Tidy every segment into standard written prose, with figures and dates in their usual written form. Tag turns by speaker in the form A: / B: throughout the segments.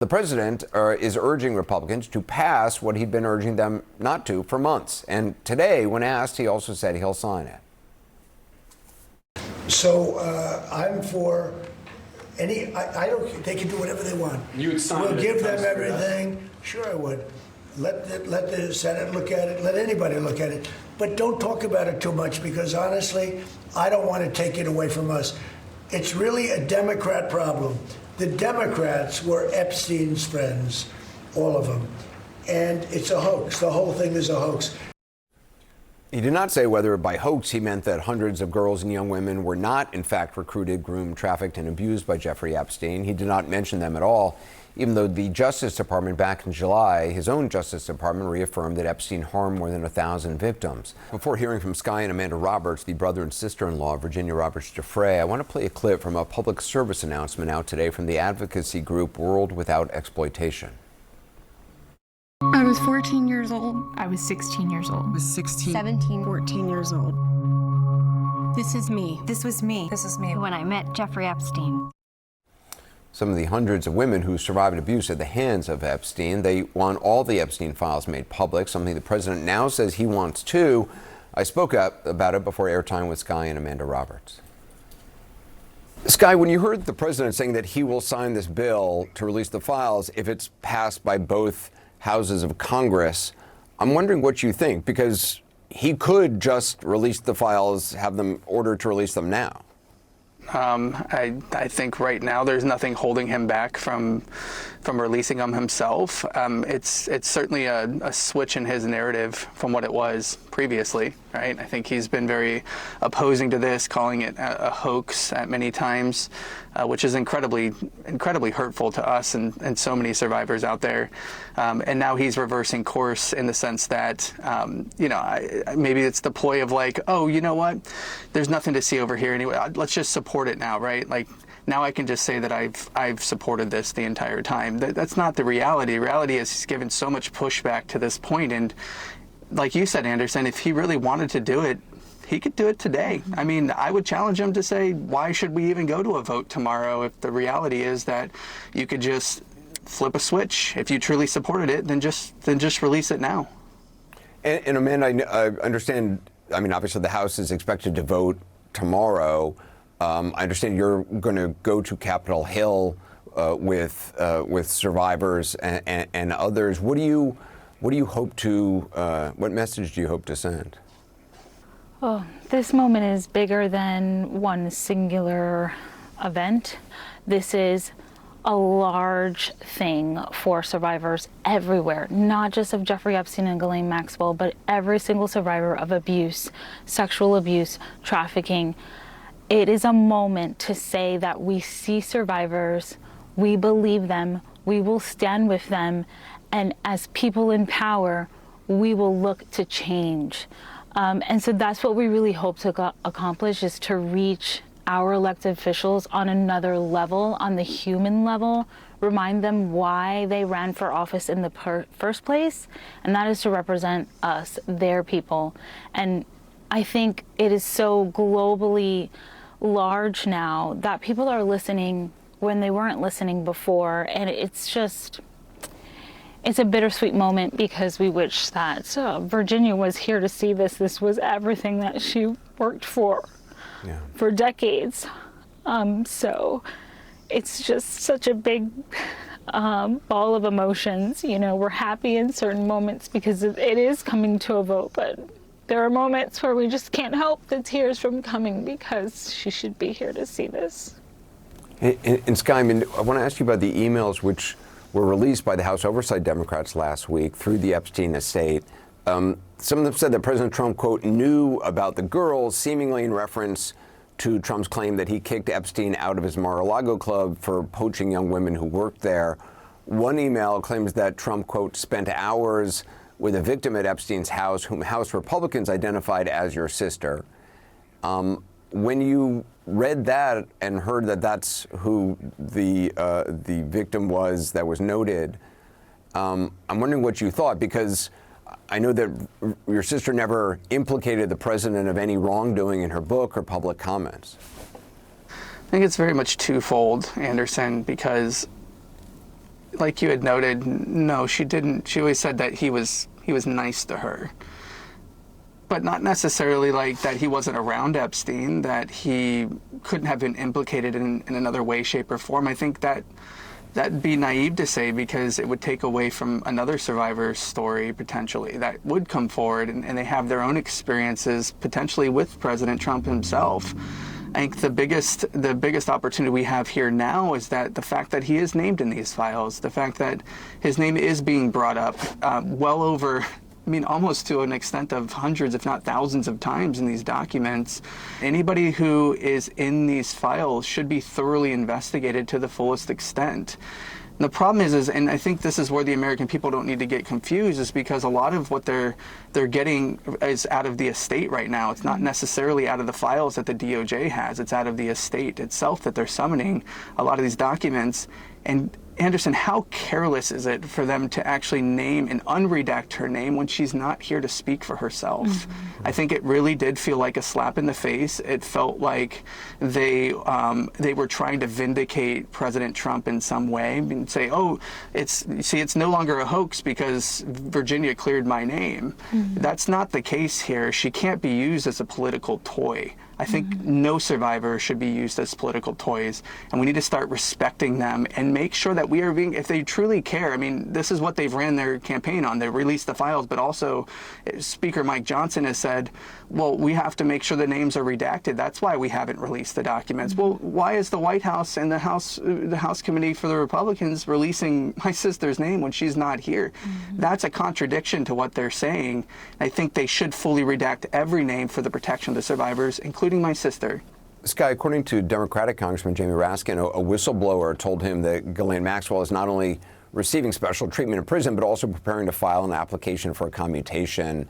A: The president is urging Republicans to pass what he'd been urging them not to for months. And today, when asked, he also said he'll sign it.
B: So I'm for any, I don't, they can do whatever they want.
C: You would sign it.
B: We'll give them everything. Sure, I would. Let the Senate look at it. Let anybody look at it. But don't talk about it too much because honestly, I don't want to take it away from us. It's really a Democrat problem. The Democrats were Epstein's friends, all of them. And it's a hoax. The whole thing is a hoax.
A: He did not say whether by hoax he meant that hundreds of girls and young women were not, in fact, recruited, groomed, trafficked, and abused by Jeffrey Epstein. He did not mention them at all, even though the Justice Department back in July, his own Justice Department, reaffirmed that Epstein harmed more than 1,000 victims. Before hearing from Sky and Amanda Roberts, the brother and sister-in-law of Virginia Roberts Giuffre, I want to play a clip from a public service announcement out today from the advocacy group World Without Exploitation.
D: I was 14 years old.
E: I was 16 years old.
F: I was 16.
G: 17. 14 years old.
F: This is me.
G: This was me.
D: This is me.
G: When I met Jeffrey Epstein.
A: Some of the hundreds of women who survived abuse at the hands of Epstein, they want all the Epstein files made public, something the president now says he wants too. I spoke up about it before airtime with Sky and Amanda Roberts. Sky, when you heard the president saying that he will sign this bill to release the files if it's passed by both houses of Congress, I'm wondering what you think, because he could just release the files, have them ordered to release them now.
C: I think right now there's nothing holding him back from releasing them himself. It's certainly a switch in his narrative from what it was previously, right? I think he's been very opposing to this, calling it a hoax at many times, which is incredibly hurtful to us and so many survivors out there. And now he's reversing course in the sense that, maybe it's the ploy of like, oh, you know what? There's nothing to see over here anyway. Let's just support it now, right? Like, now I can just say that I've supported this the entire time. That's not the reality. Reality is he's given so much pushback to this point, and like you said, Anderson, if he really wanted to do it, he could do it today. I mean, I would challenge him to say, why should we even go to a vote tomorrow if the reality is that you could just flip a switch? If you truly supported it, then just release it now.
A: And Amanda, I understand, I mean, obviously the House is expected to vote tomorrow. I understand you're going to go to Capitol Hill with survivors and others. What do you hope to? What message do you hope to send?
E: Oh, this moment is bigger than one singular event. This is a large thing for survivors everywhere, not just of Jeffrey Epstein and Ghislaine Maxwell, but every single survivor of abuse, sexual abuse, trafficking. It is a moment to say that we see survivors, we believe them, we will stand with them, and as people in power, we will look to change. And so that's what we really hope to accomplish, is to reach our elected officials on another level, on the human level, remind them why they ran for office in the first place, and that is to represent us, their people. And I think it is so globally large now that people are listening when they weren't listening before, and it's a bittersweet moment because we wish that Virginia was here to see this. This was everything that she worked for decades. So it's just such a big ball of emotions. You know, we're happy in certain moments because it is coming to a vote, but there are moments where we just can't help the tears from coming because she should be here to see this.
A: And Sky, I mean, I want to ask you about the emails which were released by the House Oversight Democrats last week through the Epstein estate. Some of them said that President Trump, quote, knew about the girls, seemingly in reference to Trump's claim that he kicked Epstein out of his Mar-a-Lago club for poaching young women who worked there. One email claims that Trump, quote, spent hours with a victim at Epstein's house, whom House Republicans identified as your sister. When you read that and heard that that's who the victim was that was noted, I'm wondering what you thought, because I know that your sister never implicated the president of any wrongdoing in her book or public comments.
C: I think it's very much twofold, Anderson, because like you had noted, no, she didn't. She always said that he was nice to her, but not necessarily like that he wasn't around Epstein, that he couldn't have been implicated in another way, shape, or form. I think that'd be naive to say, because it would take away from another survivor's story potentially that would come forward, and they have their own experiences potentially with President Trump himself. I think the biggest opportunity we have here now is that the fact that he is named in these files, the fact that his name is being brought up well over, I mean, almost to an extent of hundreds, if not thousands of times in these documents. Anybody who is in these files should be thoroughly investigated to the fullest extent. And the problem is, and I think this is where the American people don't need to get confused, is because a lot of what they're getting is out of the estate right now. It's not necessarily out of the files that the DOJ has. It's out of the estate itself that they're summoning a lot of these documents. And Anderson, how careless is it for them to actually name and unredact her name when she's not here to speak for herself? Mm-hmm. I think it really did feel like a slap in the face. It felt like they were trying to vindicate President Trump in some way and say, oh, it's no longer a hoax because Virginia cleared my name. Mm-hmm. That's not the case here. She can't be used as a political toy. I think no survivor should be used as political toys, and we need to start respecting them and make sure that we are being, if they truly care, I mean, this is what they've ran their campaign on. They released the files, but also Speaker Mike Johnson has said, well, we have to make sure the names are redacted. That's why we haven't released the documents. Well, why is the White House and the House Committee for the Republicans releasing my sister's name when she's not here? That's a contradiction to what they're saying. I think they should fully redact every name for the protection of the survivors, including my sister.
A: Sky, according to Democratic Congressman Jamie Raskin, a whistleblower told him that Ghislaine Maxwell is not only receiving special treatment in prison, but also preparing to file an application for a commutation.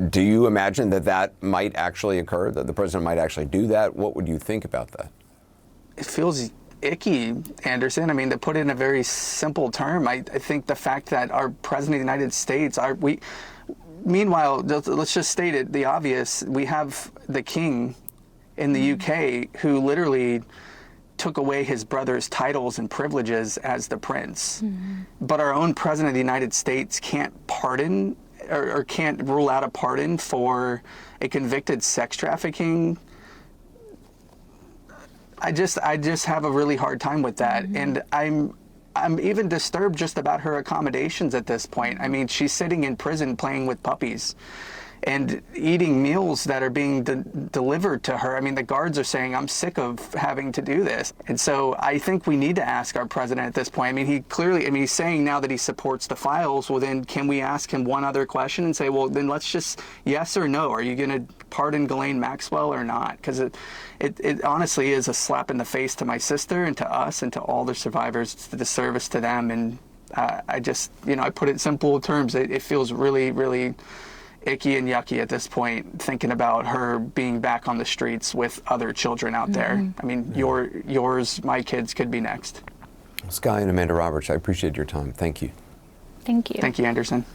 A: Do you imagine that might actually occur, that the president might actually do that? What would you think about that?
C: It feels icky, Anderson. I mean, to put it in a very simple term, I think the fact that our president of the United States, meanwhile, let's just state it, the obvious, we have the king in the UK who literally took away his brother's titles and privileges as the prince. But our own president of the United States can't pardon or can't rule out a pardon for a convicted sex trafficking. I just have a really hard time with that. And I'm even disturbed just about her accommodations at this point. I mean, she's sitting in prison playing with puppies and eating meals that are being delivered to her. I mean, the guards are saying, I'm sick of having to do this. And so I think we need to ask our president at this point. I mean, he's saying now that he supports the files. Well, then can we ask him one other question and say, well, then let's just yes or no. Are you going to pardon Ghislaine Maxwell or not? Because it honestly is a slap in the face to my sister and to us and to all the survivors. It's a disservice to them. And I just, I put it in simple terms. It feels really, really icky and yucky at this point, thinking about her being back on the streets with other children out there. I mean, yours, my kids could be next.
A: Sky and Amanda Roberts, I appreciate your time. Thank you.
E: Thank you.
C: Thank you, Anderson.